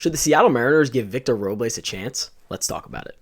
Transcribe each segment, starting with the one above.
Should the Seattle Mariners give Victor Robles a chance? Let's talk about it.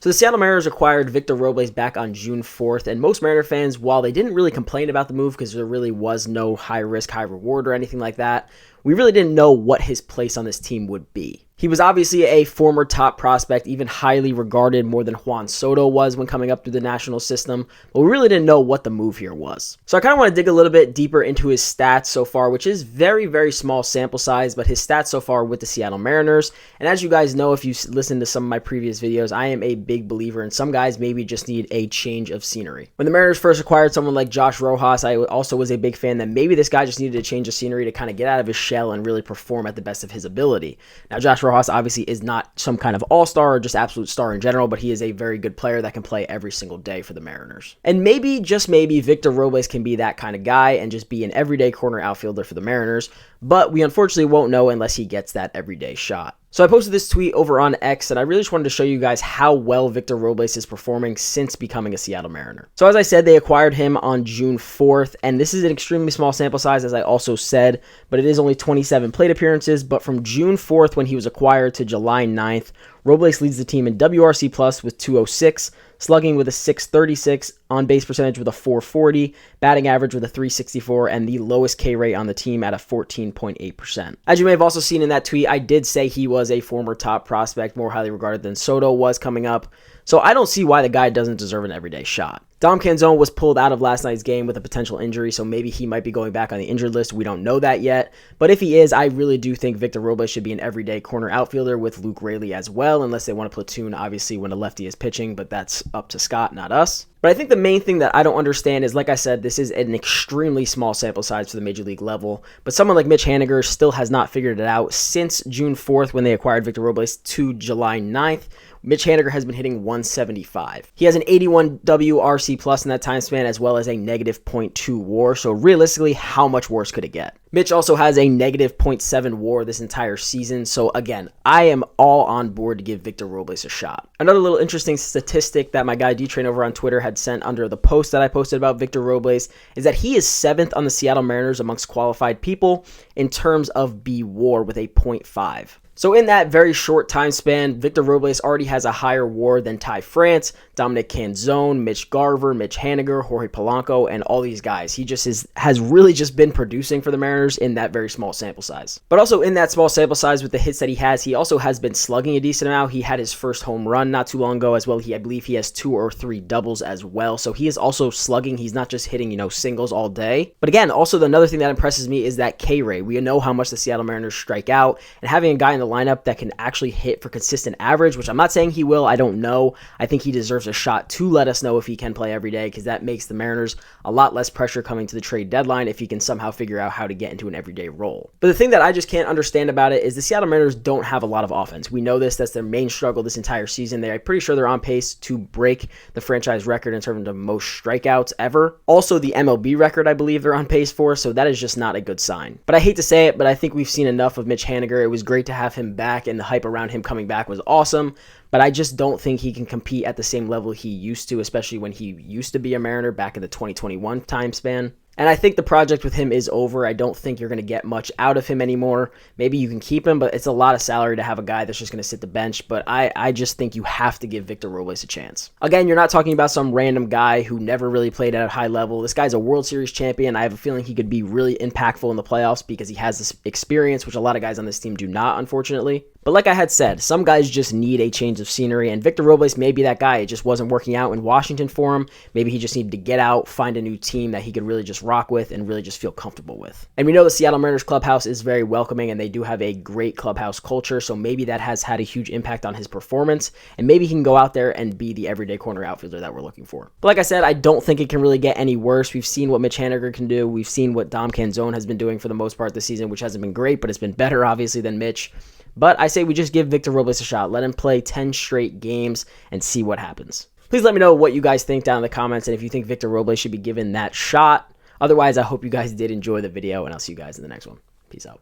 So the Seattle Mariners acquired Victor Robles back on June 4th, and most Mariner fans, while they didn't really complain about the move because there really was no high risk, high reward or anything like that, we really didn't know what his place on this team would be. He was obviously a former top prospect, even highly regarded more than Juan Soto was when coming up through the national system, but we really didn't know what the move here was. So I kind of want to dig a little bit deeper into his stats so far, which is very, very small sample size, but his stats so far with the Seattle Mariners. And as you guys know, if you listen to some of my previous videos, I am a big believer in some guys maybe just need a change of scenery. When the Mariners first acquired someone like Josh Rojas, I also was a big fan that maybe this guy just needed a change of scenery to kind of get out of his shell and really perform at the best of his ability. Now, Josh Rojas obviously is not some kind of all-star or just absolute star in general, but he is a very good player that can play every single day for the Mariners. And maybe, just maybe, Victor Robles can be that kind of guy and just be an everyday corner outfielder for the Mariners, but we unfortunately won't know unless he gets that everyday shot. So I posted this tweet over on X, and I really just wanted to show you guys how well Victor Robles is performing since becoming a Seattle Mariner. So as I said, they acquired him on June 4th, and this is an extremely small sample size, as I also said, but it is only 27 plate appearances. But from June 4th, when he was acquired, to July 9th, Robles leads the team in WRC plus with 206, slugging with a 636, on-base percentage with a 440, batting average with a 364, and the lowest K rate on the team at a 14.8%. As you may have also seen in that tweet, I did say he was a former top prospect, more highly regarded than Soto was coming up, so I don't see why the guy doesn't deserve an everyday shot. Dom Canzone was pulled out of last night's game with a potential injury, so maybe he might be going back on the injured list. We don't know that yet. But if he is, I really do think Victor Robles should be an everyday corner outfielder with Luke Raley as well, unless they want to platoon, obviously, when a lefty is pitching, but that's up to Scott, not us. But I think the main thing that I don't understand is, like I said, this is an extremely small sample size for the major league level, but someone like Mitch Haniger still has not figured it out since June 4th when they acquired Victor Robles to July 9th. Mitch Haniger has been hitting 175. He has an 81 WRC plus in that time span, as well as a negative .2 WAR, so realistically, how much worse could it get? Mitch also has a negative .7 WAR this entire season, so again, I am all on board to give Victor Robles a shot. Another little interesting statistic that my guy D-Train over on Twitter had sent under the post that I posted about Victor Robles is that he is 7th on the Seattle Mariners amongst qualified people in terms of B WAR with a .5. So in that very short time span, Victor Robles already has a higher WAR than Ty France, Dominic Canzone, Mitch Garver, Mitch Haniger, Jorge Polanco, and all these guys. He just has really just been producing for the Mariners in that very small sample size. But also in that small sample size with the hits that he also has been slugging a decent amount. He had his first home run not too long ago as well. I believe he has 2 or 3 doubles as well. So he is also slugging. He's not just hitting, singles all day. But again, also another thing that impresses me is that K rate. We know how much the Seattle Mariners strike out, and having a guy in the lineup that can actually hit for consistent average, which I'm not saying he will, I don't know. I think he deserves a shot to let us know if he can play every day, because that makes the Mariners a lot less pressure coming to the trade deadline if he can somehow figure out how to get into an everyday role. But the thing that I just can't understand about it is the Seattle Mariners don't have a lot of offense. We know this. That's their main struggle this entire season. I'm pretty sure they're on pace to break the franchise record in terms of most strikeouts ever. Also, the MLB record, I believe they're on pace for, so that is just not a good sign. But I hate to say it, but I think we've seen enough of Mitch Haniger. It was great to have him back, and the hype around him coming back was awesome, but I just don't think he can compete at the same level he used to, especially when he used to be a Mariner back in the 2021 time span. And I think the project with him is over. I don't think you're going to get much out of him anymore. Maybe you can keep him, but it's a lot of salary to have a guy that's just going to sit the bench. But I just think you have to give Victor Robles a chance. Again, you're not talking about some random guy who never really played at a high level. This guy's a World Series champion. I have a feeling he could be really impactful in the playoffs because he has this experience, which a lot of guys on this team do not, unfortunately. But like I had said, some guys just need a change of scenery, and Victor Robles may be that guy. It just wasn't working out in Washington for him. Maybe he just needed to get out, find a new team that he could really just rock with and really just feel comfortable with. And we know the Seattle Mariners clubhouse is very welcoming, and they do have a great clubhouse culture, so maybe that has had a huge impact on his performance, and maybe he can go out there and be the everyday corner outfielder that we're looking for. But like I said, I don't think it can really get any worse. We've seen what Mitch Haniger can do. We've seen what Dom Canzone has been doing for the most part this season, which hasn't been great, but it's been better, obviously, than Mitch. But I say we just give Victor Robles a shot. Let him play 10 straight games and see what happens. Please let me know what you guys think down in the comments and if you think Victor Robles should be given that shot. Otherwise, I hope you guys did enjoy the video, and I'll see you guys in the next one. Peace out.